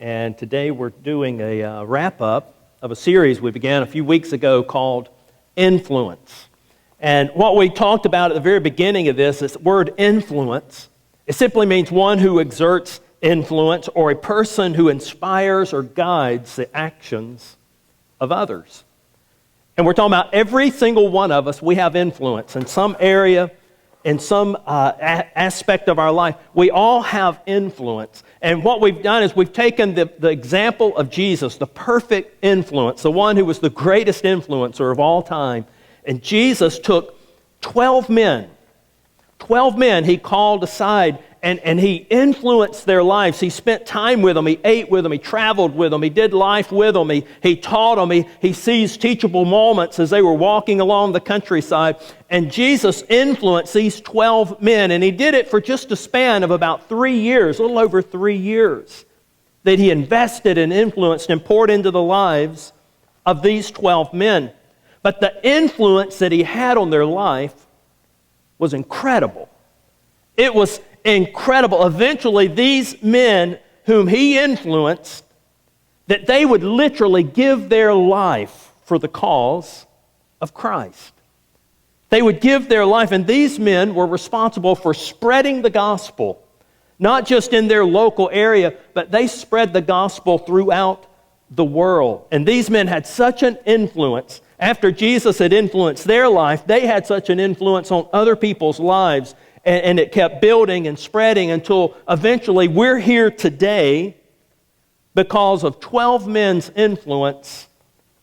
and today we're doing a wrap-up of a series we began a few weeks ago called Influence. And what we talked about at the very beginning of this word influence. It simply means one who exerts influence or a person who inspires or guides the actions of others. And we're talking about every single one of us, we have influence in some area, in some aspect of our life. We all have influence. And what we've done is we've taken the example of Jesus, the perfect influence, the one who was the greatest influencer of all time. And Jesus took 12 men he called aside, and he influenced their lives. He spent time with them. He ate with them. He traveled with them. He did life with them. He taught them. He seized teachable moments as they were walking along the countryside. And Jesus influenced these 12 men, and he did it for just a span of about 3 years, a little over 3 years, that he invested and influenced and poured into the lives of these 12 men. But the influence that he had on their life was incredible. It was incredible. Eventually, these men whom he influenced, that they would literally give their life for the cause of Christ. They would give their life, and these men were responsible for spreading the gospel, not just in their local area, but they spread the gospel throughout the world. And these men had such an influence. After Jesus had influenced their life, they had such an influence on other people's lives, and it kept building and spreading until eventually we're here today because of 12 men's influence,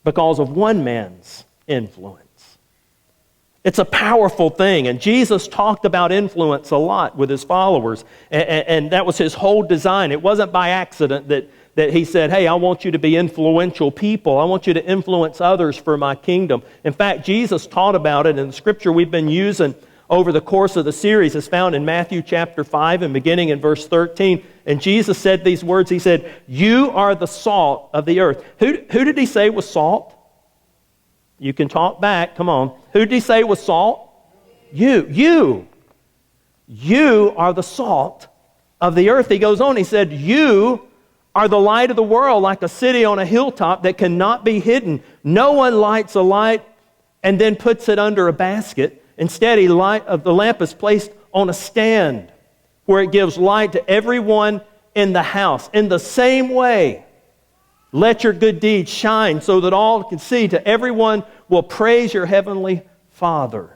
because of one man's influence. It's a powerful thing, and Jesus talked about influence a lot with his followers, and that was his whole design. It wasn't by accident that he said, hey, I want you to be influential people. I want you to influence others for my kingdom. In fact, Jesus taught about it, and the scripture we've been using over the course of the series is found in Matthew chapter 5 and beginning in verse 13. And Jesus said these words. He said, you are the salt of the earth. Who did he say was salt? You can talk back. Come on. Who did he say was salt? You. You are the salt of the earth. He goes on. He said, you are the light of the world, like a city on a hilltop that cannot be hidden. No one lights a light and then puts it under a basket. Instead, the light of the lamp is placed on a stand where it gives light to everyone in the house. In the same way, let your good deeds shine so that all can see. To everyone will praise your heavenly Father.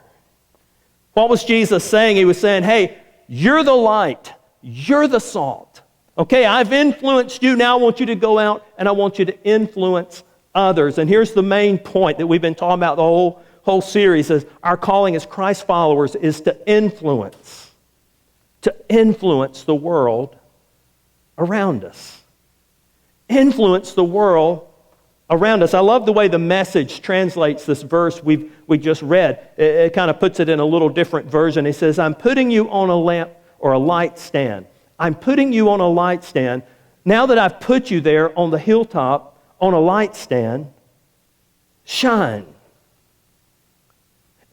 What was Jesus saying? He was saying, hey, you're the light. You're the salt. Okay, I've influenced you. Now I want you to go out and I want you to influence others. And here's the main point that we've been talking about the whole series is our calling as Christ followers is to influence the world around us. Influence the world around us. I love the way the Message translates this verse we just read. It kind of puts it in a little different version. It says, I'm putting you on a lamp or a light stand. I'm putting you on a light stand. Now that I've put you there on the hilltop, on a light stand, shine.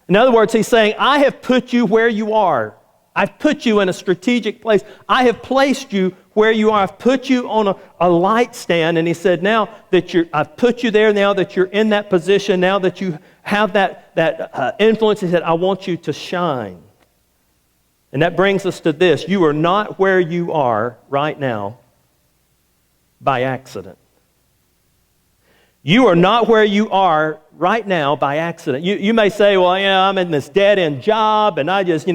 In other words, he's saying, I have put you where you are. I've put you in a strategic place. I have placed you where you are. I've put you on a light stand. And he said, now that I've put you there, now that you're in that position, now that you have that influence, he said, I want you to shine. And that brings us to this. You are not where you are right now by accident. You are not where you are right now by accident. You may say, well, I'm in this dead-end job, and I just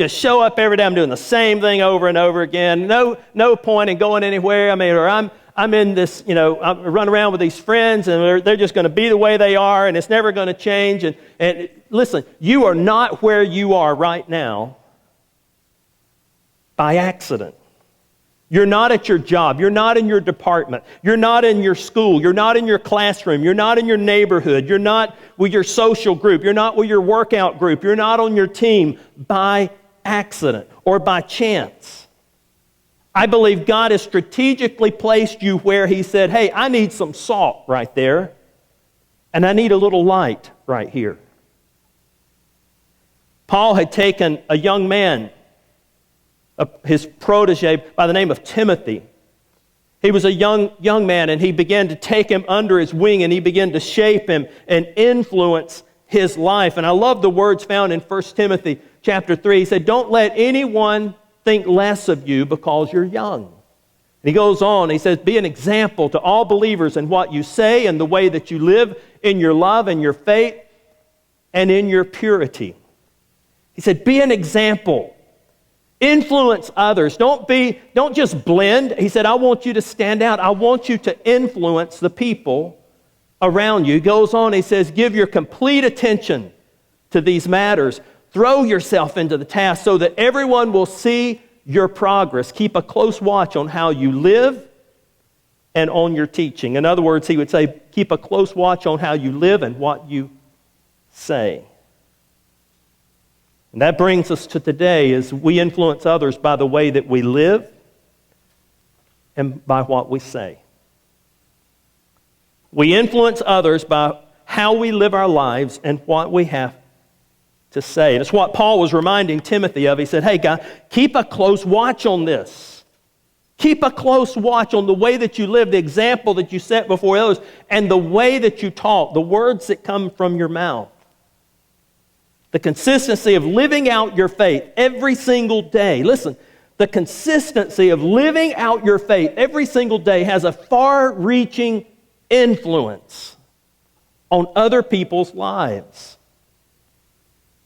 show up every day. I'm doing the same thing over and over again. No point in going anywhere. Or I'm in this, I run around with these friends, and they're just going to be the way they are, and it's never going to change. And listen, you are not where you are right now by accident. You're not at your job. You're not in your department. You're not in your school. You're not in your classroom. You're not in your neighborhood. You're not with your social group. You're not with your workout group. You're not on your team by accident or by chance. I believe God has strategically placed you where He said, hey, I need some salt right there, and I need a little light right here. Paul had taken a young man, his protege by the name of Timothy. He was a young man, and he began to take him under his wing, and he began to shape him and influence his life. And I love the words found in 1 Timothy chapter 3. He said, don't let anyone think less of you because you're young. And he goes on, he says, be an example to all believers in what you say and the way that you live, in your love and your faith and in your purity. He said, be an example. Influence others. Don't just blend. He said, I want you to stand out. I want you to influence the people around you. He goes on, he says, give your complete attention to these matters. Throw yourself into the task so that everyone will see your progress. Keep a close watch on how you live and on your teaching. In other words, he would say, keep a close watch on how you live and what you say. And that brings us to today, as we influence others by the way that we live and by what we say. We influence others by how we live our lives and what we have to say. And it's what Paul was reminding Timothy of. He said, hey, guy, keep a close watch on this. Keep a close watch on the way that you live, the example that you set before others, and the way that you talk, the words that come from your mouth. The consistency of living out your faith every single day. Listen, the consistency of living out your faith every single day has a far-reaching influence on other people's lives.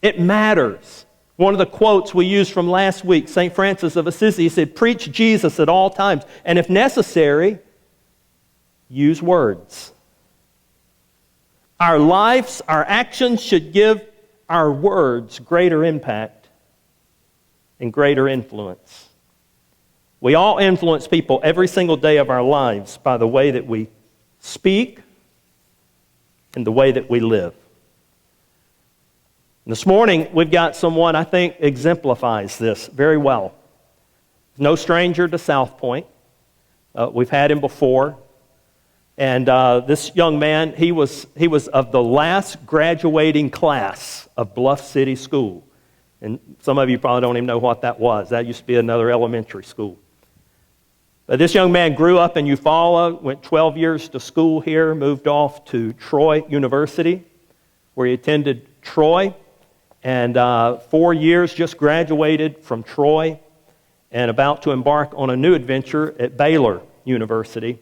It matters. One of the quotes we used from last week, St. Francis of Assisi said, preach Jesus at all times, and if necessary, use words. Our lives, our actions should give our words greater impact and greater influence. We all influence people every single day of our lives by the way that we speak and the way that we live. This morning, we've got someone I think exemplifies this very well. No stranger to SouthPoint. We've had him before. And this young man, he was of the last graduating class of Bluff City School. And some of you probably don't even know what that was. That used to be another elementary school. But this young man grew up in Eufaula, went 12 years to school here, moved off to Troy University, where he attended Troy. And 4 years, just graduated from Troy and about to embark on a new adventure at Baylor University.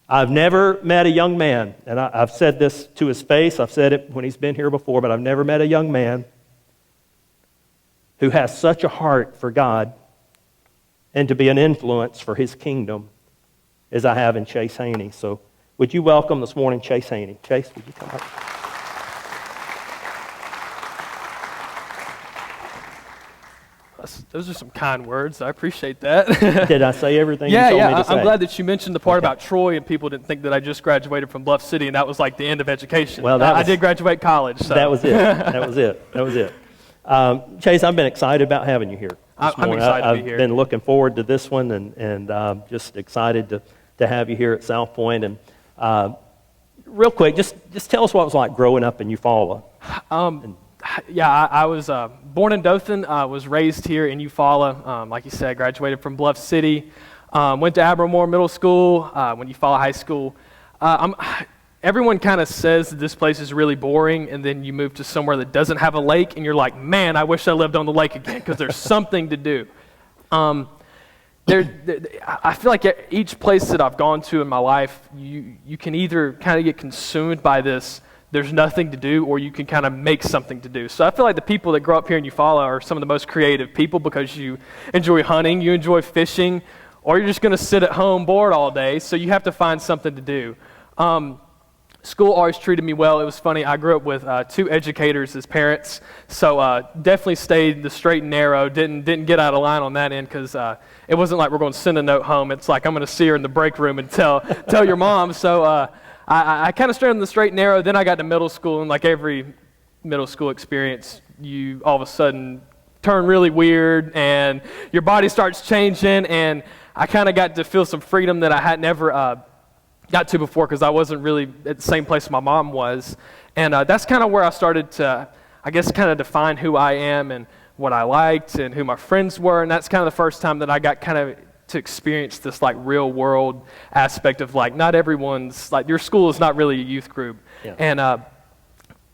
I've never met a young man, and I've said this to his face, I've said it when he's been here before, but I've never met a young man who has such a heart for God and to be an influence for His kingdom as I have in Chase Haney. So would you welcome this morning Chase Haney? Chase, would you come up? Those are some kind words. I appreciate that. Did I say everything you told me to say? I'm glad that you mentioned the part about Troy and people didn't think that I just graduated from Bluff City and that was like the end of education. Well, I did graduate college. So. That was it. That was it. Chase, I've been excited about having you here. I'm excited to be here. I've been looking forward to this one and just excited to have you here at SouthPoint. And real quick, just tell us what it was like growing up in Eufaula. I was born in Dothan, was raised here in Eufaula. Like you said, graduated from Bluff City, went to Abramore Middle School, went to Eufaula High School. Everyone kind of says that this place is really boring, and then you move to somewhere that doesn't have a lake, and you're like, man, I wish I lived on the lake again, because there's something to do. I feel like each place that I've gone to in my life, you can either kind of get consumed by this, there's nothing to do, or you can kind of make something to do. So I feel like the people that grow up here in Eufaula are some of the most creative people because you enjoy hunting, you enjoy fishing, or you're just going to sit at home bored all day, so you have to find something to do. School always treated me well. It was funny, I grew up with two educators as parents, so definitely stayed the straight and narrow, didn't get out of line on that end because it wasn't like we're going to send a note home. It's like I'm going to see her in the break room and tell your mom. So I kind of stayed on the straight and narrow. Then I got to middle school, and like every middle school experience, you all of a sudden turn really weird, and your body starts changing, and I kind of got to feel some freedom that I had never got to before because I wasn't really at the same place my mom was. And that's kind of where I started to, I guess, kind of define who I am and what I liked and who my friends were, and that's kind of the first time that I got kind of to experience this like real world aspect of like not everyone's like your school is not really a youth group, and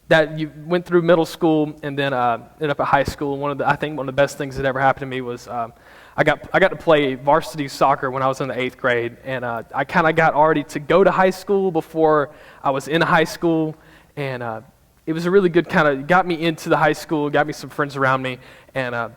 that you went through middle school and then ended up at high school. And I think one of the best things that ever happened to me was I got to play varsity soccer when I was in the 8th grade, and I kind of got already to go to high school before I was in high school, and it was a really good kind of got me into the high school, got me some friends around me, and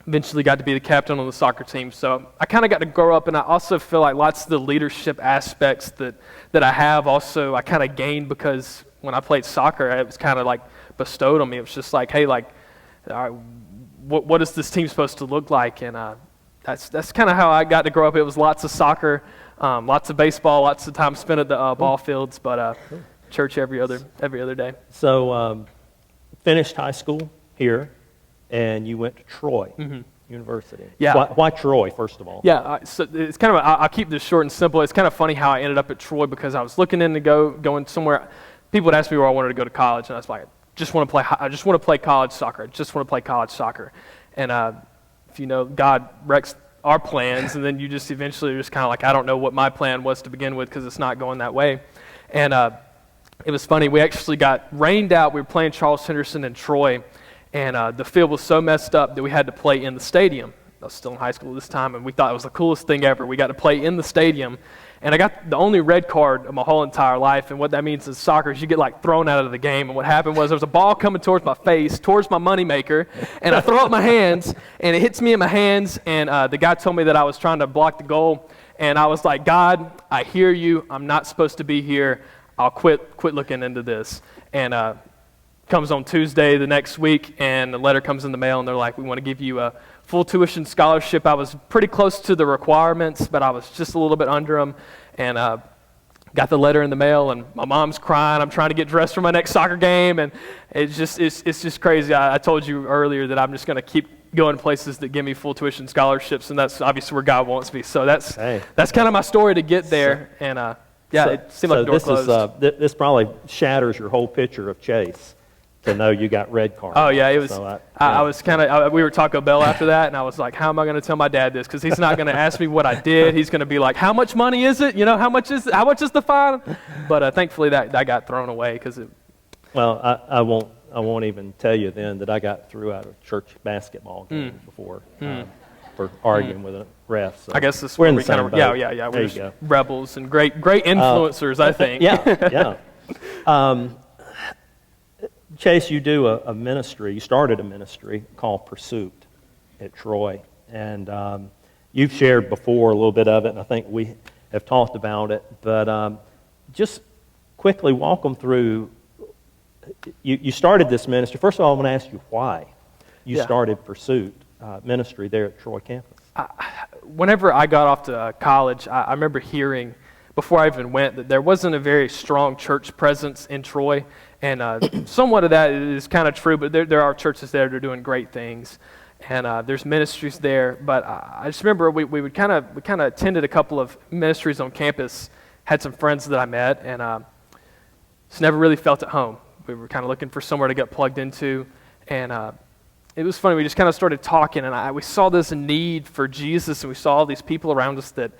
eventually got to be the captain on the soccer team. So I kind of got to grow up, and I also feel like lots of the leadership aspects that I have also I kind of gained because when I played soccer, it was kind of like bestowed on me. It was just like, hey, like, all right, what is this team supposed to look like? And that's kind of how I got to grow up. It was lots of soccer, lots of baseball, lots of time spent at the ball fields, but church every other day. So finished high school here, and you went to Troy University. Yeah. Why Troy, first of all? Yeah, so it's kind of, I'll keep this short and simple. It's kind of funny how I ended up at Troy because I was looking into going somewhere. People would ask me where I wanted to go to college, and I was like, I just want to play college soccer. I just want to play college soccer. And if you know, God wrecks our plans, and then you just eventually are just kind of like, I don't know what my plan was to begin with because it's not going that way. And it was funny. We actually got rained out. We were playing Charles Henderson in Troy, and the field was so messed up that we had to play in the stadium. I was still in high school at this time, and we thought it was the coolest thing ever. We got to play in the stadium, and I got the only red card of my whole entire life, and what that means in soccer is you get like thrown out of the game, and what happened was there was a ball coming towards my face, towards my moneymaker, and I throw up my hands, and it hits me in my hands, and the guy told me that I was trying to block the goal, and I was like, God, I hear you. I'm not supposed to be here. I'll quit looking into this. And comes on Tuesday the next week, and a letter comes in the mail, and they're like, we want to give you a full tuition scholarship. I was pretty close to the requirements, but I was just a little bit under them, and got the letter in the mail, and my mom's crying. I'm trying to get dressed for my next soccer game, and it's just crazy. I told you earlier that I'm just going to keep going places that give me full tuition scholarships, and that's obviously where God wants me. So that's kind of my story to get there, and it seemed like the door closed. This probably shatters your whole picture of Chase to know you got red card. Oh, yeah, it was. So I was kind of, we were Taco Bell after that, and I was like, how am I going to tell my dad this? Because he's not going to ask me what I did. He's going to be like, how much money is it? You know, how much is the fine? But thankfully that got thrown away because it. Well, I won't even tell you then that I got threw out of church basketball game before for arguing with a ref. So I guess this we're in we the same kind of boat. yeah. We're just rebels and great influencers, I think. Yeah. Chase, you do a ministry. You started a ministry called Pursuit at Troy, and you've shared before a little bit of it, and I think we have talked about it. But just quickly walk them through. You started this ministry. First of all, I want to ask you why you started Pursuit ministry there at Troy campus. Whenever I got off to college, I remember hearing, before I even went, that there wasn't a very strong church presence in Troy. And somewhat of that is kind of true, but there are churches there that are doing great things. And there's ministries there. But I just remember we kind of attended a couple of ministries on campus, had some friends that I met, and just never really felt at home. We were kind of looking for somewhere to get plugged into. And it was funny, we just kind of started talking, and we saw this need for Jesus, and we saw all these people around us that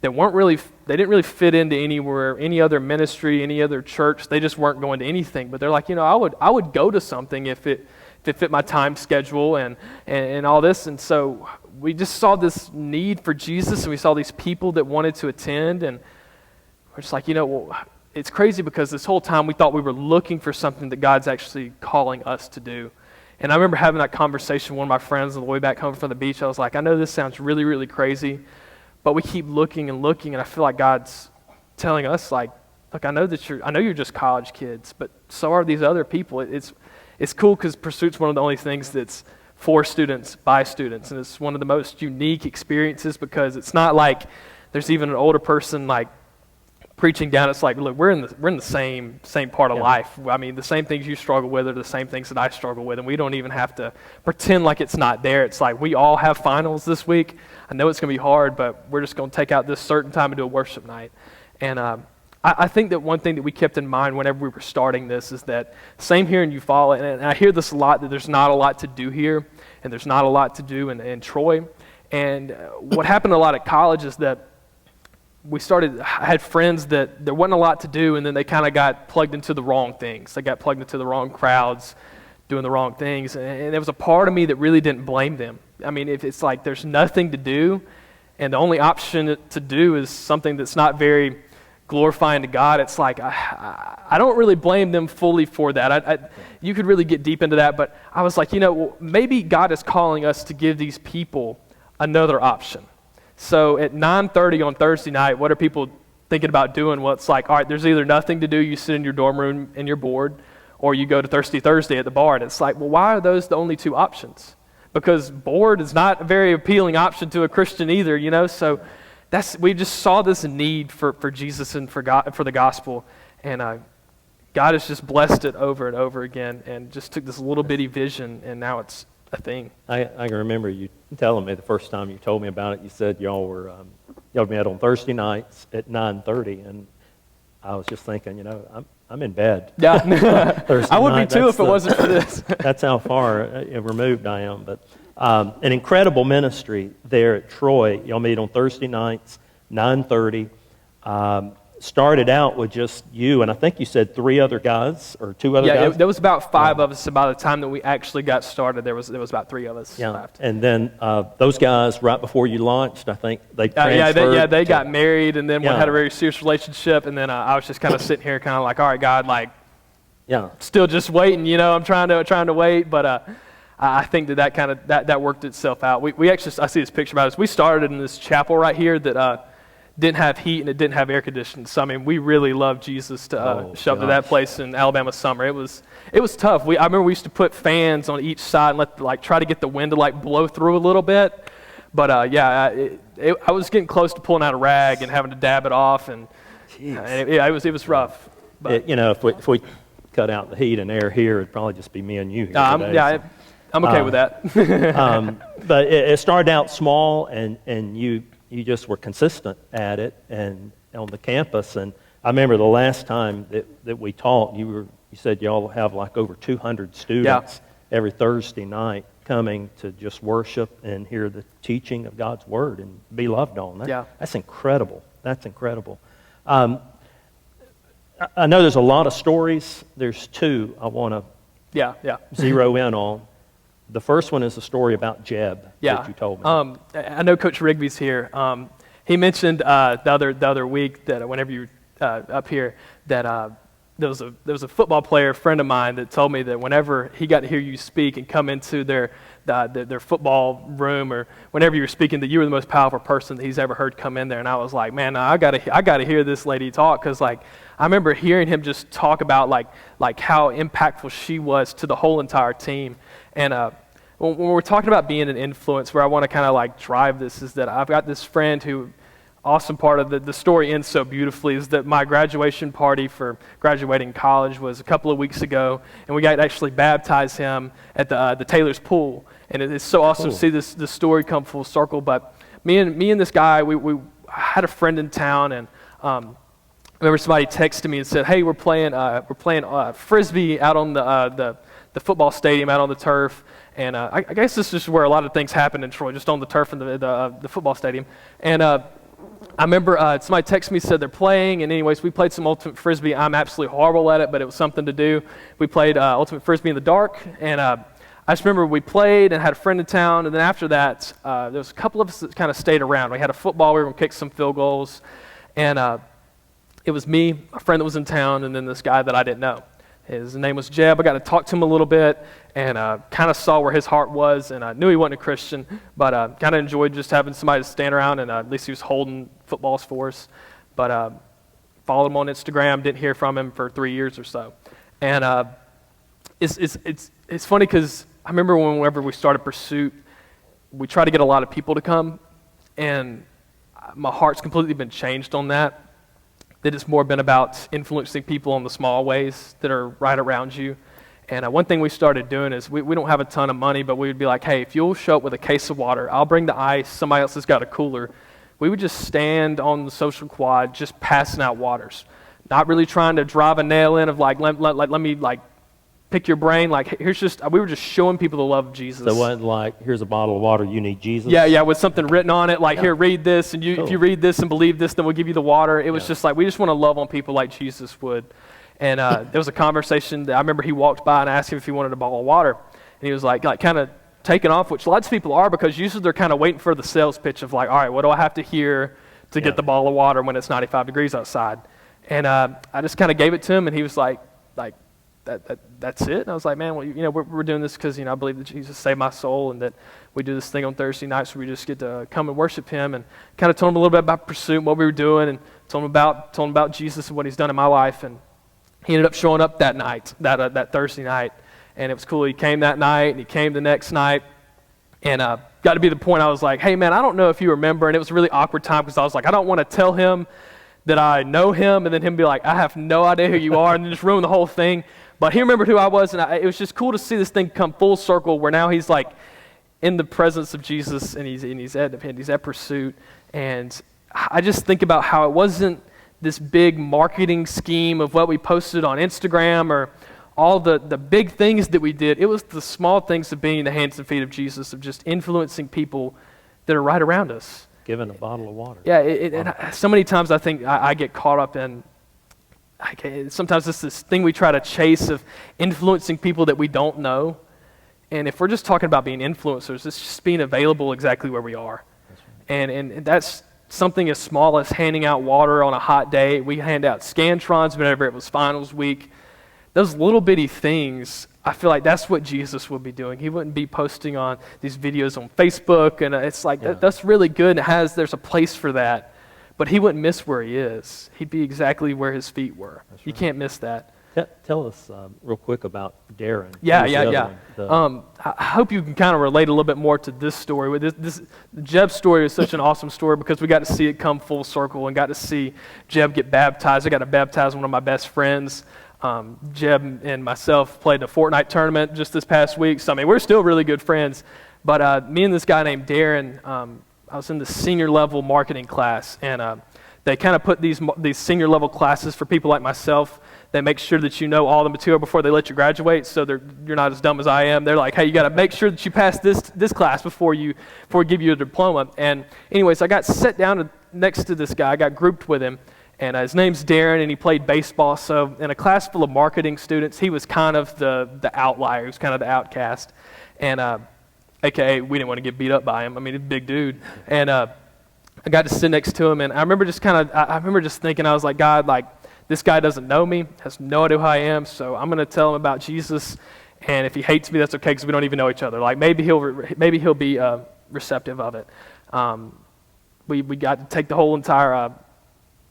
weren't really, they didn't really fit into anywhere, any other ministry, any other church. They just weren't going to anything. But they're like, I would go to something if it fit my time schedule and all this. And so we just saw this need for Jesus, and we saw these people that wanted to attend, and we're just like, it's crazy because this whole time we thought we were looking for something that God's actually calling us to do. And I remember having that conversation with one of my friends on the way back home from the beach. I was like, I know this sounds really, really crazy, but we keep looking, and I feel like God's telling us, like, look, I know you're just college kids, but so are these other people. It's cool because Pursuit's one of the only things that's for students, by students, and it's one of the most unique experiences because it's not like there's even an older person like preaching down. It's like, look, we're in the same part of life. I mean, the same things you struggle with are the same things that I struggle with, and we don't even have to pretend like it's not there. It's like we all have finals this week. I know it's going to be hard, but we're just going to take out this certain time and do a worship night. And I think that one thing that we kept in mind whenever we were starting this is that same here in Eufaula, and I hear this a lot, that there's not a lot to do here, and there's not a lot to do in Troy. And what happened a lot at college is that I had friends that there wasn't a lot to do, and then they kind of got plugged into the wrong things. They got plugged into the wrong crowds, doing the wrong things. And there was a part of me that really didn't blame them. I mean, if it's like there's nothing to do, and the only option to do is something that's not very glorifying to God, it's like I don't really blame them fully for that. You could really get deep into that, but I was like, maybe God is calling us to give these people another option. So at 9:30 on Thursday night, what are people thinking about doing? Well, it's like, all right, there's either nothing to do, you sit in your dorm room and you're bored, or you go to Thirsty Thursday at the bar. And it's like, well, why are those the only two options? Because bored is not a very appealing option to a Christian either, So we just saw this need for Jesus and for God, for the gospel, and God has just blessed it over and over again, and just took this little bitty vision, and now it's a thing. I can remember you telling me the first time you told me about it. You said y'all met on Thursday nights at 9:30, and I was just thinking, I'm in bed. Yeah, Thursday I would night. be too if it wasn't for this. That's how far removed I am. But an incredible ministry there at Troy. Y'all meet on Thursday nights, 9:30. Started out with just you, and I think you said 3 other guys or 2 other guys. Yeah, there was about 5 of us. By the time that we actually got started, there was about 3 of us left. And then those guys, right before you launched, I think they transferred. They got married, and then one had a very serious relationship, and then I was just kind of sitting here, kind of like, all right, God, still just waiting. I'm trying to wait, but I think that worked itself out. We actually, I see this picture about us. We started in this chapel right here that didn't have heat and it didn't have air conditioning. So we really loved Jesus to show up to that place in Alabama summer. It was tough. I remember we used to put fans on each side and try to get the wind to blow through a little bit. But I was getting close to pulling out a rag and having to dab it off, and it was rough. But if we cut out the heat and air here, it'd probably just be me and you here today. I'm okay with that. But it started out small, and you just were consistent at it and on the campus. And I remember the last time that we talked, you said y'all have over 200 students every Thursday night coming to just worship and hear the teaching of God's Word and be loved on. That's incredible. That's incredible. I know there's a lot of stories. There's 2 I want to zero in on. The first one is the story about Jeb that you told me. I know Coach Rigby's here. He mentioned the other week that whenever you were up here, that there was a football player, a friend of mine, that told me that whenever he got to hear you speak and come into their football room, or whenever you were speaking, that you were the most powerful person that he's ever heard come in there. And I was like, man, I gotta hear this lady talk, because I remember hearing him just talk about how impactful she was to the whole entire team. And when we're talking about being an influence, where I want to kind of drive this is that I've got this friend who, awesome part of the story ends so beautifully, is that my graduation party for graduating college was a couple of weeks ago, and we got to actually baptize him at the Taylor's pool. And it's so awesome to see this story come full circle. But me and this guy, we had a friend in town, and I remember somebody texted me and said, "Hey, we're playing frisbee out on the football stadium, out on the turf." And I guess this is where a lot of things happen in Troy, just on the turf in the football stadium. And I remember somebody texted me and said they're playing. And anyways, we played some Ultimate Frisbee. I'm absolutely horrible at it, but it was something to do. We played Ultimate Frisbee in the dark. And I just remember we played and had a friend in town. And then after that, there was a couple of us that kind of stayed around. We had a football. We were going to kick some field goals. And it was me, a friend that was in town, and then this guy that I didn't know. His name was Jeb. I got to talk to him a little bit, and kind of saw where his heart was, and I knew he wasn't a Christian, but kind of enjoyed just having somebody to stand around, and at least he was holding footballs for us. But followed him on Instagram, didn't hear from him for 3 years or so. And it's funny because I remember whenever we started Pursuit, we tried to get a lot of people to come, and my heart's completely been changed on that. That it's more been about influencing people in the small ways that are right around you. And one thing we started doing is we don't have a ton of money, but we would be like, hey, if you'll show up with a case of water, I'll bring the ice, somebody else has got a cooler. We would just stand on the social quad just passing out waters. Not really trying to drive a nail in of let me pick your brain. Like, we were just showing people the love of Jesus. So it wasn't like, here's a bottle of water, you need Jesus? Yeah, with something written on it, like, here, read this, and Cool. if you read this and believe this, then we'll give you the water. It was just like, we just want to love on people like Jesus would. And there was a conversation that I remember he walked by and asked him if he wanted a bottle of water. And he was like kind of taken off, which lots of people are, because usually they're kind of waiting for the sales pitch of like, all right, what do I have to hear to get the bottle of water when it's 95 degrees outside? And I just kind of gave it to him, and he was like that's it. And I was like, man, well, we're doing this because I believe that Jesus saved my soul, and that we do this thing on Thursday nights where we just get to come and worship Him. And kind of told him a little bit about Pursuit and what we were doing, and told him about Jesus and what He's done in my life. And he ended up showing up that night, that Thursday night, and it was cool. He came that night, and he came the next night, and got to be the point I was like, hey, man, I don't know if you remember. And it was a really awkward time because I was like, I don't want to tell him that I know him, and then him be like, I have no idea who you are, and then just ruin the whole thing. But he remembered who I was, and it was just cool to see this thing come full circle where now he's like in the presence of Jesus, and he's at Pursuit. And I just think about how it wasn't this big marketing scheme of what we posted on Instagram or all the big things that we did. It was the small things of being the hands and feet of Jesus, of just influencing people that are right around us. Given a bottle of water. Yeah, and so many times I think I get caught up in, sometimes it's this thing we try to chase of influencing people that we don't know. And if we're just talking about being influencers, it's just being available exactly where we are. That's right. And that's something as small as handing out water on a hot day. We hand out Scantrons whenever it was finals week. Those little bitty things, I feel like that's what Jesus would be doing. He wouldn't be posting on these videos on Facebook, and it's like, that's really good, and there's a place for that. But he wouldn't miss where he is. He'd be exactly where his feet were. That's right. You can't miss that. Tell us real quick about Darren. Yeah. I hope you can kind of relate a little bit more to this story. Jeb's story is such an awesome story because we got to see it come full circle and got to see Jeb get baptized. I got to baptize one of my best friends. Jeb and myself played a Fortnite tournament just this past week. So, we're still really good friends. But me and this guy named Darren, I was in the senior level marketing class, and they kind of put these senior level classes for people like myself. They make sure that you know all the material before they let you graduate, so you're not as dumb as I am. They're like, hey, you got to make sure that you pass this class before we give you a diploma. And anyways, I got sat down next to this guy. I got grouped with him, and his name's Darren, and he played baseball. So in a class full of marketing students, he was kind of the outlier. He was kind of the outcast. And AKA, we didn't want to get beat up by him. He's a big dude. And I got to sit next to him, and I remember just thinking, I was like, God, this guy doesn't know me, has no idea who I am, so I'm going to tell him about Jesus, and if he hates me, that's okay, because we don't even know each other. Maybe he'll be receptive of it. We got to take the whole entire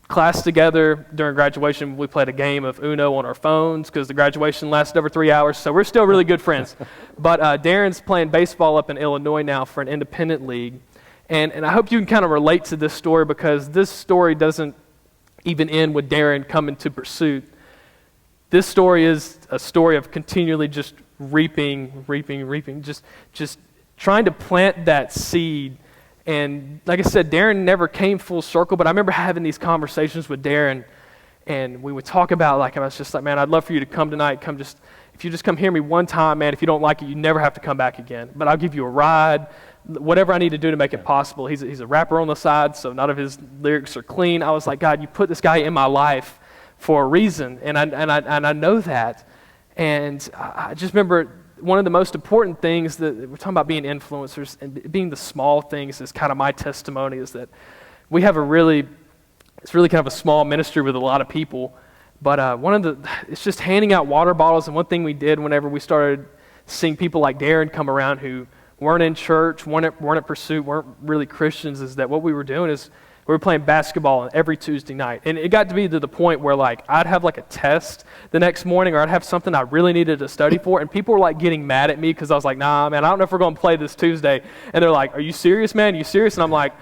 class together. During graduation, we played a game of Uno on our phones because the graduation lasted over 3 hours, so we're still really good friends. But Darren's playing baseball up in Illinois now for an independent league, and I hope you can kind of relate to this story because this story doesn't even end with Darren coming to Pursuit. This story is a story of continually just reaping, just trying to plant that seed. And like I said, Darren never came full circle, but I remember having these conversations with Darren, and we would talk about, I was just like, man, I'd love for you to come tonight. If you just come hear me one time, man, if you don't like it, you never have to come back again. But I'll give you a ride, whatever I need to do to make it possible. He's a rapper on the side, so none of his lyrics are clean. I was like, God, you put this guy in my life for a reason, and I know that. And I just remember one of the most important things that we're talking about being influencers and being the small things is kind of my testimony is that we have it's really kind of a small ministry with a lot of people. But it's just handing out water bottles. And one thing we did whenever we started seeing people like Darren come around who weren't in church, weren't at Pursuit, weren't really Christians, is that what we were doing is we were playing basketball every Tuesday night. And it got to be to the point where I'd have a test the next morning, or I'd have something I really needed to study for, and people were getting mad at me because I was like, nah, man, I don't know if we're going to play this Tuesday. And they're like, are you serious, man? Are you serious? And I'm like,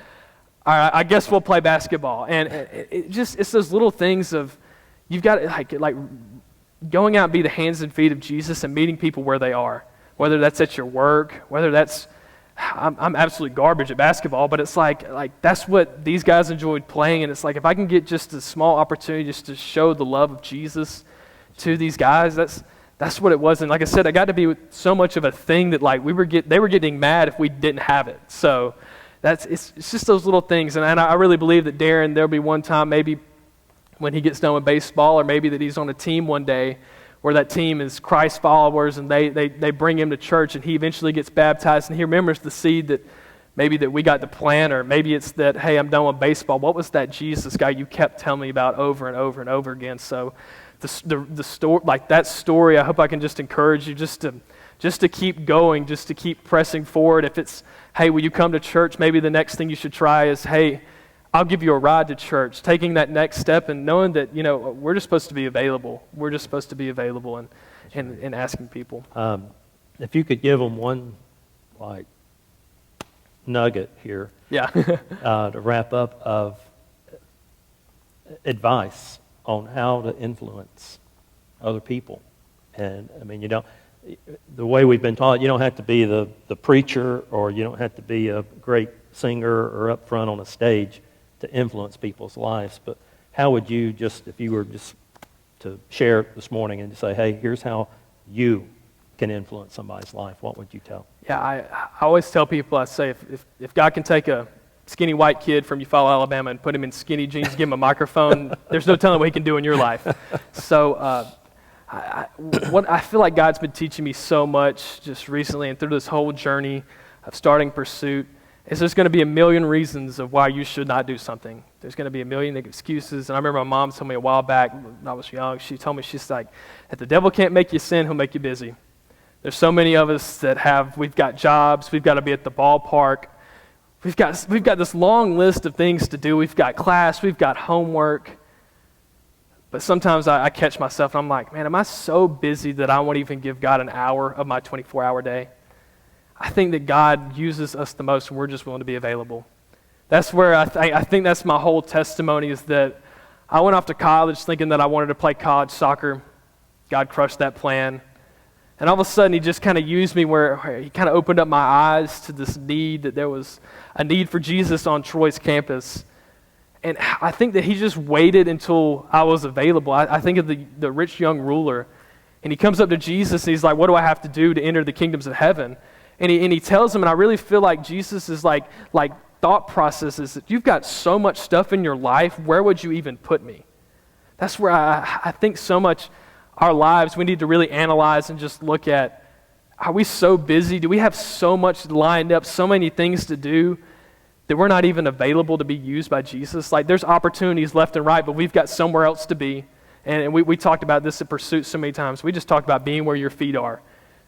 all right, I guess we'll play basketball. And it's those little things of, you've got to going out and be the hands and feet of Jesus and meeting people where they are, whether that's at your work, whether that's, I'm absolutely garbage at basketball, but it's that's what these guys enjoyed playing, and it's if I can get just a small opportunity just to show the love of Jesus to these guys, That's what it was. And like I said, it got to be so much of a thing that like they were getting mad if we didn't have it. So it's just those little things. And I really believe that Darren, there'll be one time maybe when he gets done with baseball, or maybe that he's on a team one day where that team is Christ followers, and they bring him to church, and he eventually gets baptized, and he remembers the seed that maybe that we got to plant, or maybe it's that, hey, I'm done with baseball. What was that Jesus guy you kept telling me about over and over and over again? So the story, like that story, I hope I can just encourage you just to keep going, just to keep pressing forward. If it's, hey, will you come to church? Maybe the next thing you should try is, hey, I'll give you a ride to church. Taking that next step and knowing that, we're just supposed to be available. We're just supposed to be available and asking people. If you could give them one, like, nugget here to wrap up of advice on how to influence other people. And, I mean, the way we've been taught, you don't have to be the preacher, or you don't have to be a great singer or up front on a stage to influence people's lives. But how would you if you were just to share it this morning and to say, hey, here's how you can influence somebody's life, what would you tell? Yeah, I always tell people, I say, if God can take a skinny white kid from Eufaula, Alabama, and put him in skinny jeans, give him a microphone, there's no telling what he can do in your life. So what I feel like God's been teaching me so much just recently and through this whole journey of starting Pursuit is there's going to be a million reasons of why you should not do something. There's going to be a million excuses. And I remember my mom told me a while back when I was young, she told me, she's like, if the devil can't make you sin, he'll make you busy. There's so many of us that we've got jobs, we've got to be at the ballpark, we've got this long list of things to do, we've got class, we've got homework. But sometimes I catch myself and I'm like, man, am I so busy that I won't even give God an hour of my 24-hour day? I think that God uses us the most when we're just willing to be available. That's where I think that's my whole testimony, is that I went off to college thinking that I wanted to play college soccer. God crushed that plan. And all of a sudden, he just kind of used me where he kind of opened up my eyes to this need, that there was a need for Jesus on Troy's campus. And I think that he just waited until I was available. I think of the rich young ruler, and he comes up to Jesus, and he's like, what do I have to do to enter the kingdoms of heaven? And he tells him, and I really feel like Jesus is like thought processes, that you've got so much stuff in your life, where would you even put me? That's where I think so much our lives, we need to really analyze and just look at, are we so busy? Do we have so much lined up, so many things to do, that we're not even available to be used by Jesus? Like, there's opportunities left and right, but we've got somewhere else to be. And we talked about this at Pursuit so many times. We just talked about being where your feet are.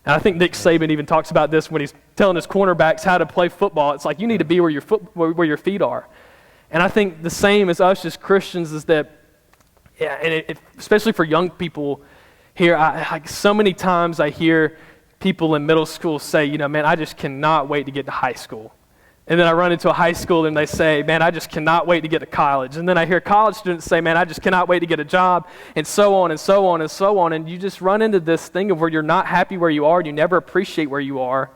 And I think Nick Saban even talks about this when he's telling his cornerbacks how to play football. It's like, you need to be where your feet are. And I think the same as us as Christians is that, especially for young people here, so many times I hear people in middle school say, man, I just cannot wait to get to high school. And then I run into a high school and they say, man, I just cannot wait to get to college. And then I hear college students say, man, I just cannot wait to get a job, and so on and so on and so on. And you just run into this thing of where you're not happy where you are, and you never appreciate where you are.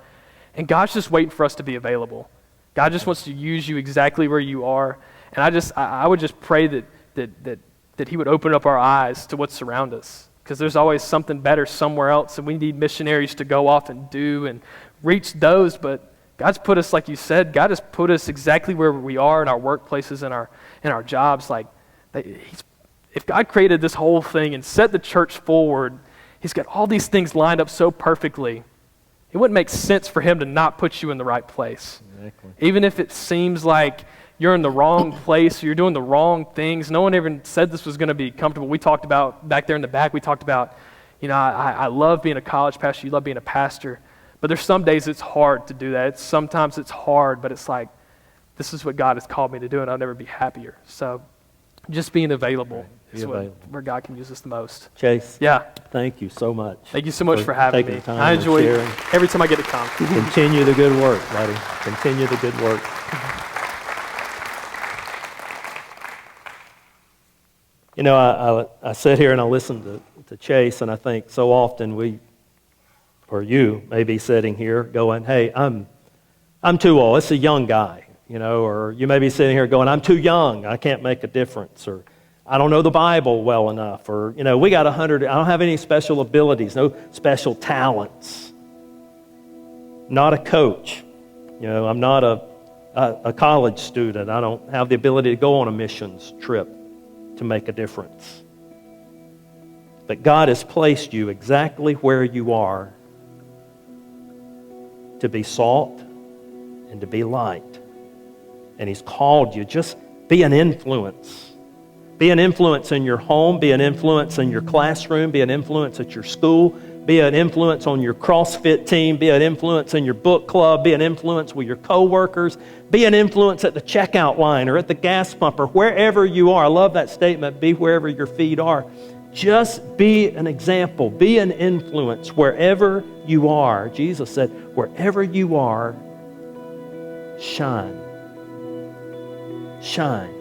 And God's just waiting for us to be available. God just wants to use you exactly where you are. And I would just pray that he would open up our eyes to what's around us, because there's always something better somewhere else, and we need missionaries to go off and do and reach those. But God's put us, like you said, God has put us exactly where we are in our workplaces and in our jobs. Like, if God created this whole thing and set the church forward, he's got all these things lined up so perfectly. It wouldn't make sense for him to not put you in the right place. Exactly. Even if it seems like you're in the wrong place, or you're doing the wrong things. No one ever said this was going to be comfortable. We talked about, back there in the back, we talked about, I love being a college pastor. You love being a pastor. But there's some days it's hard to do that. Sometimes it's hard, but it's like, this is what God has called me to do, and I'll never be happier. So just being available is where God can use us the most. Chase, yeah, thank you so much. Thank you so much for having me. I enjoy it every time I get to come. Continue the good work, buddy. Continue the good work. I sit here and I listen to Chase, and I think so often or you may be sitting here going, hey, I'm too old. It's a young guy, or you may be sitting here going, I'm too young. I can't make a difference. Or I don't know the Bible well enough, or, we got 100, I don't have any special abilities, no special talents. Not a coach. I'm not a college student. I don't have the ability to go on a missions trip to make a difference. But God has placed you exactly where you are to be salt and to be light. And He's called you. Just be an influence. Be an influence in your home. Be an influence in your classroom. Be an influence at your school. Be an influence on your CrossFit team. Be an influence in your book club. Be an influence with your coworkers. Be an influence at the checkout line or at the gas pump or wherever you are. I love that statement, be wherever your feet are. Just be an example. Be an influence wherever you are. Jesus said, wherever you are, shine. Shine.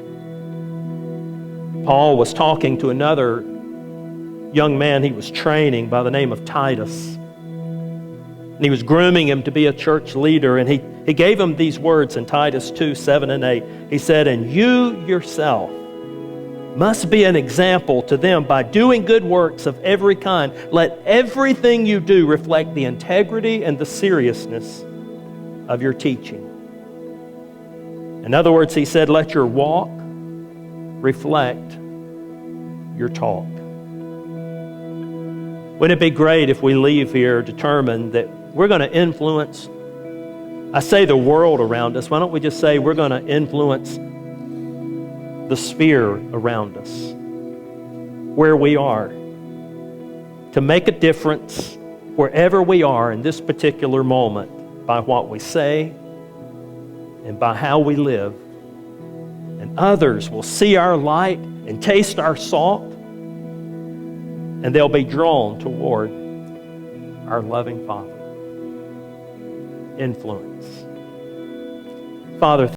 Paul was talking to another young man he was training by the name of Titus. And he was grooming him to be a church leader. And he gave him these words in Titus 2, 7 and 8. He said, and you yourself must be an example to them by doing good works of every kind. Let everything you do reflect the integrity and the seriousness of your teaching. In other words, he said, let your walk reflect your talk. Wouldn't it be great if we leave here determined that we're going to influence, I say the world around us, why don't we just say we're going to influence the sphere around us, where we are, to make a difference wherever we are in this particular moment by what we say and by how we live. And others will see our light and taste our salt, and they'll be drawn toward our loving Father. Influence. Father,